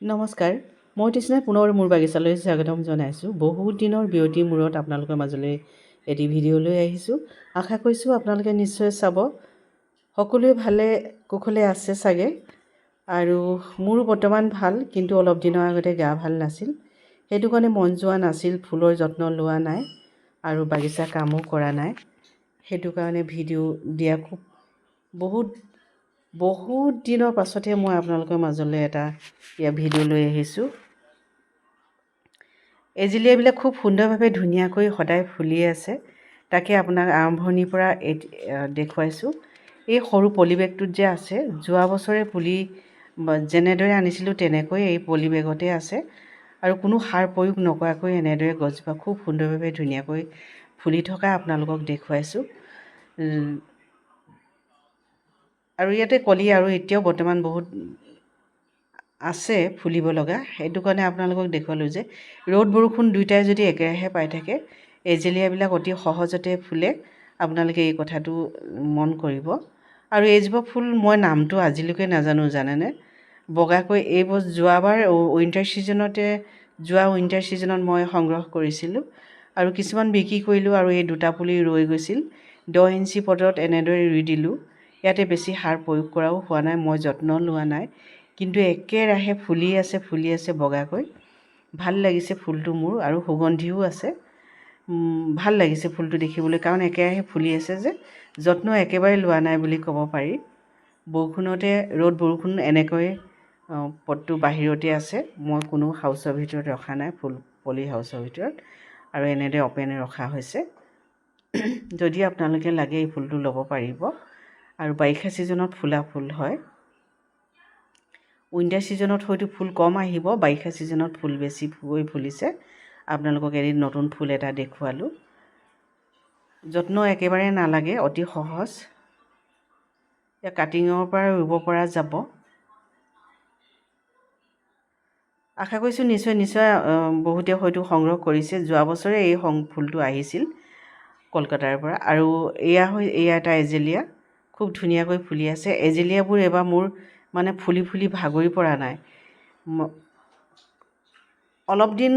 নমস্কাৰ, মই তৃষ্ণাই পুনৰ মোৰ বাগিচালৈ স্বাগতম জনাইছোঁ। বহুত দিনৰ বিৰতিৰ মূৰত আপোনালোকৰ মাজলৈ এটি ভিডিঅ' লৈ আহিছোঁ। আশা কৰিছোঁ আপোনালোকে নিশ্চয় চাব। সকলোৱে ভালে কুশলে আছে চাগে। আৰু মোৰো বৰ্তমান ভাল, কিন্তু অলপ দিনৰ আগতে গা ভাল নাছিল। সেইটো কাৰণে মন যোৱা নাছিল, ফুলৰ যত্ন লোৱা নাই আৰু বাগিচা কামো কৰা নাই। সেইটো কাৰণে ভিডিঅ' দিয়া বহুত দিনৰ পাছতহে মই আপোনালোকৰ মাজলৈ এটা ভিডিঅ' লৈ আহিছোঁ। এজিলিয়াবিলাক খুব সুন্দৰভাৱে ধুনীয়াকৈ সদায় ফুলি আছে। তাকে আপোনাক আৰম্ভণিৰ পৰা দেখুৱাইছোঁ। এই সৰু পলিবেগটোত যে আছে, যোৱা বছৰে পুলি যেনেদৰে আনিছিলোঁ তেনেকৈ এই পলিবেগতে আছে আৰু কোনো সাৰ প্ৰয়োগ নকৰাকৈ এনেদৰে গছজোপা খুব সুন্দৰভাৱে ধুনীয়াকৈ ফুলি থকা আপোনালোকক দেখুৱাইছোঁ। আৰু ইয়াতে কলি আৰু এতিয়াও বৰ্তমান বহুত আছে ফুলিব লগা। সেইটো কাৰণে আপোনালোকক দেখুৱালোঁ যে ৰ'দ বৰষুণ দুয়োটাই যদি একেৰাহে পাই থাকে, এজেলিয়াবিলাক অতি সহজতে ফুলে। আপোনালোকে এই কথাটো মন কৰিব। আৰু এইজোপা ফুল মই নামটো আজিলৈকে নাজানো, জানেনে? বগাকৈ যোৱাবাৰ যোৱা উইণ্টাৰ ছিজনত মই সংগ্ৰহ কৰিছিলোঁ আৰু কিছুমান বিক্ৰী কৰিলোঁ আৰু এই দুটা পুলি ৰৈ গৈছিল। 10 ইঞ্চি পটত এনেদৰে ৰুই দিলোঁ। ইয়াতে বেছি সাৰ প্ৰয়োগ কৰাও হোৱা নাই, মই যত্ন লোৱা নাই, কিন্তু একেৰাহে ফুলি আছে বগাকৈ। ভাল লাগিছে ফুলটো মোৰ আৰু সুগন্ধিও আছে। ভাল লাগিছে ফুলটো দেখিবলৈ, কাৰণ একেৰাহে ফুলি আছে যে যত্ন একেবাৰে লোৱা নাই বুলি ক'ব পাৰি। ৰ'দ বৰষুণ এনেকৈ পটটো বাহিৰতে আছে, মই কোনো হাউচৰ ভিতৰত ৰখা নাই, পলি হাউচৰ ভিতৰত, আৰু এনেদৰে অপেনে ৰখা হৈছে। যদি আপোনালোকে লাগে এই ফুলটো ল'ব পাৰিব। আৰু বাৰিষা ছিজনত ফুলা ফুল হয়। উইণ্টাৰ ছিজনত হয়তো ফুল কম আহিব, বাৰিষা ছিজনত ফুল বেছিকৈ ফুলিছে। আপোনালোকক এদিন নতুন ফুল এটা দেখুৱালোঁ। যত্ন একেবাৰে নালাগে, অতি সহজ। ইয়াৰ কাটিঙৰ পৰা ৰুব পৰা যাব। আশা কৰিছোঁ নিশ্চয় বহুতে হয়তো সংগ্ৰহ কৰিছে। যোৱা বছৰে এই ফুলটো আহিছিল কলকাতাৰ পৰা। আৰু এয়া এটা এজেলিয়া, খুব ধুনীয়াকৈ ফুলি আছে। এজেলিয়াবোৰ এবাৰ মোৰ ফুলি ভাগৰি পৰা নাই। অলপ দিন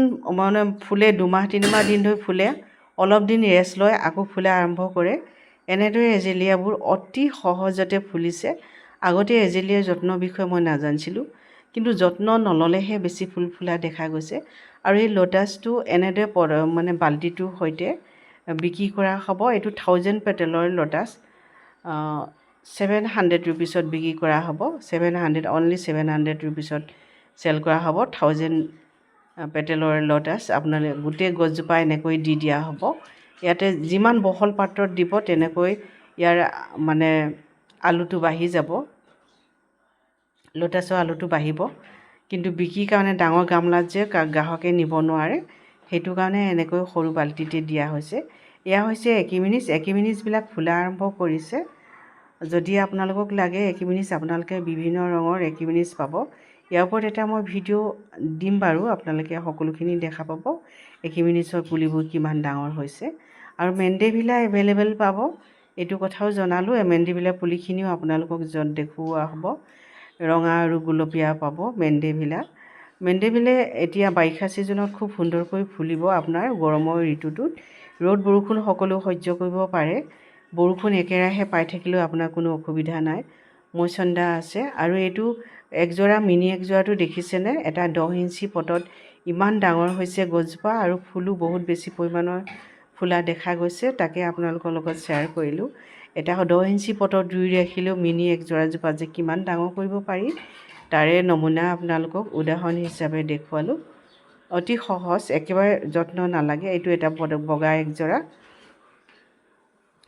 ফুলে, 2-3 দিন ধৰি ফুলে, অলপ দিন ৰেষ্ট লয়, আকৌ ফুলা আৰম্ভ কৰে। এনেদৰে এজেলিয়াবোৰ অতি সহজতে ফুলিছে। আগতে এজেলিয়াৰ যত্নৰ বিষয়ে মই নাজানিছিলোঁ, কিন্তু যত্ন নল'লেহে বেছি ফুল ফুলা দেখা গৈছে। আৰু এই লোটাছটো এনেদৰে বাল্টিটোৰ সৈতে বিক্ৰী কৰা হ'ব। এইটো 1000 পেটেলৰ লোটাছ, 700 ৰুপিছত বিক্ৰী কৰা হ'ব। অনলি 700 ৰুপিছত চেল কৰা হ'ব। 1000 পেটেলৰ লোটাছ আপোনালোকে গোটেই গছজোপা এনেকৈ দি দিয়া হ'ব। ইয়াতে যিমান বহল পাত্ৰত দিব, তেনেকৈ ইয়াৰ আলুটো বাঢ়ি যাব, লোটাছৰ আলুটো বাঢ়িব। কিন্তু বিক্ৰীৰ কাৰণে ডাঙৰ গামলাত যে গ্ৰাহকে নিব নোৱাৰে, সেইটো কাৰণে এনেকৈ সৰু বাল্টিতে দিয়া হৈছে। এয়া হৈছে একিমিনিছবিলাক ফুলা আৰম্ভ কৰিছে। যদি আপোনালোকক লাগে একিমিনিছ, আপোনালোকে বিভিন্ন ৰঙৰ একিমিনিছ পাব। ইয়াৰ ওপৰত এটা মই ভিডিঅ' দিম বাৰু, আপোনালোকে সকলোখিনি দেখা পাব একিমিনিছৰ পুলিবোৰ কিমান ডাঙৰ হৈছে। আৰু মেণ্ডেভিলা এভেইলেবল পাব, এইটো কথাও জনালোঁ। মেণ্ডেভিলা পুলিখিনিও আপোনালোকক দেখুওৱা হ'ব। ৰঙা আৰু গুলপীয়া পাব মেণ্ডেভিলা এতিয়া বাৰিষা ছিজনত খুব সুন্দৰকৈ ফুলিব। আপোনাৰ গৰমৰ ঋতুটোত ৰ'দ বৰষুণ সকলো সহ্য কৰিব পাৰে। বৰষুণ একেৰাহে পাই থাকিলেও আপোনাৰ কোনো অসুবিধা নাই, মৌচন্দা আছে। আৰু এইটো মিনি একজোৰাটো দেখিছেনে? এটা 10 ইঞ্চি পটত ইমান ডাঙৰ হৈছে গছজোপা, আৰু ফুলো বহুত বেছি পৰিমাণৰ ফুলা দেখা গৈছে। তাকে আপোনালোকৰ লগত শ্বেয়াৰ কৰিলোঁ। এটা 10 ইঞ্চি পটত ৰুই ৰাখিলেও মিনি একজোৰাজোপা যে কিমান ডাঙৰ কৰিব পাৰি, তাৰে নমুনা আপোনালোকক উদাহৰণ হিচাপে দেখুৱালোঁ। অতি সহজ, একেবাৰে যত্ন নালাগে। এইটো এটা বগা একজোৰা,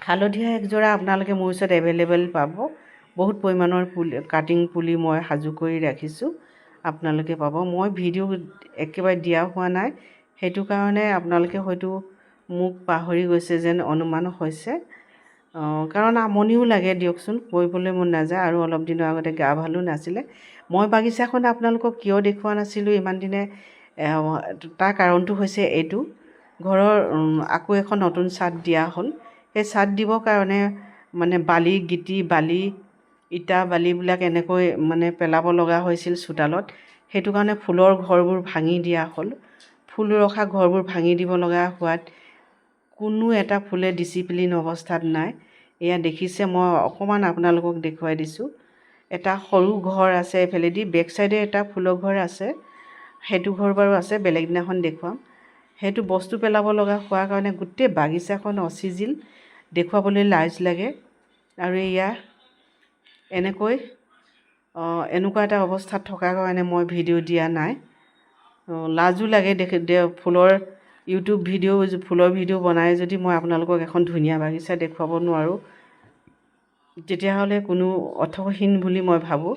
হালধীয়া একজোৰা আপোনালোকে মোৰ ওচৰত এভেইলেবল পাব। বহুত পৰিমাণৰ কাটিং পুলি মই সাজু কৰি ৰাখিছোঁ, আপোনালোকে পাব। মই ভিডিঅ' একেবাৰে দিয়া হোৱা নাই, সেইটো কাৰণে আপোনালোকে হয়তো মোক পাহৰি গৈছে যেন অনুমান হৈছে। কাৰণ আমনিও লাগে দিয়কচোন, কৰিবলৈ মন নাযায়। আৰু অলপ দিনৰ আগতে গা ভালো নাছিলে। মই বাগিচাখন আপোনালোকক কিয় দেখুওৱা নাছিলোঁ ইমান দিনে, তাৰ কাৰণটো হৈছে এইটো। ঘৰৰ আকৌ এখন নতুন ছাদ দিয়া হ'ল। সেই ছাদ দিবৰ কাৰণে গিটি বালি, ইটা বালিবিলাক এনেকৈ পেলাব লগা হৈছিল চোতালত। সেইটো কাৰণে ফুলৰ ঘৰবোৰ ভাঙি দিয়া হ'ল। ফুল ৰখা ঘৰবোৰ ভাঙি দিব লগা হোৱাত কোনো এটা ফুলে ডিচিপ্লিন অৱস্থাত নাই। এয়া দেখিছে, মই অকণমান আপোনালোকক দেখুৱাই দিছোঁ। এটা সৰু ঘৰ আছে এইফালেদি, বেক চাইডে এটা ফুলৰ ঘৰ আছে, সেইটো ঘৰ বাৰু আছে, বেলেগ দিনাখন দেখুৱাম। সেইটো বস্তু পেলাব লগা হোৱাৰ কাৰণে গোটেই বাগিচাখন অচিজিল, দেখুৱাবলৈ লাজ লাগে। আৰু এয়া এনেকুৱা এটা অৱস্থাত থকাৰ কাৰণে মই ভিডিঅ' দিয়া নাই। লাজো লাগে ফুলৰ ইউটিউব ভিডিঅ', ফুলৰ ভিডিঅ' বনাই যদি মই আপোনালোকক এখন ধুনীয়া বাগিচা দেখুৱাব নোৱাৰোঁ, তেতিয়াহ'লে কোনো অৰ্থহীন বুলি মই ভাবোঁ।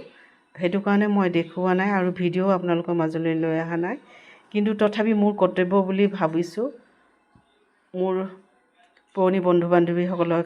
সেইটো কাৰণে মই দেখুওৱা নাই আৰু ভিডিঅ' আপোনালোকৰ মাজলৈ লৈ অহা নাই। কিন্তু তথাপি মোৰ কৰ্তব্য বুলি ভাবিছোঁ, মোৰ পুৰণি বন্ধু বান্ধৱীসকলৰ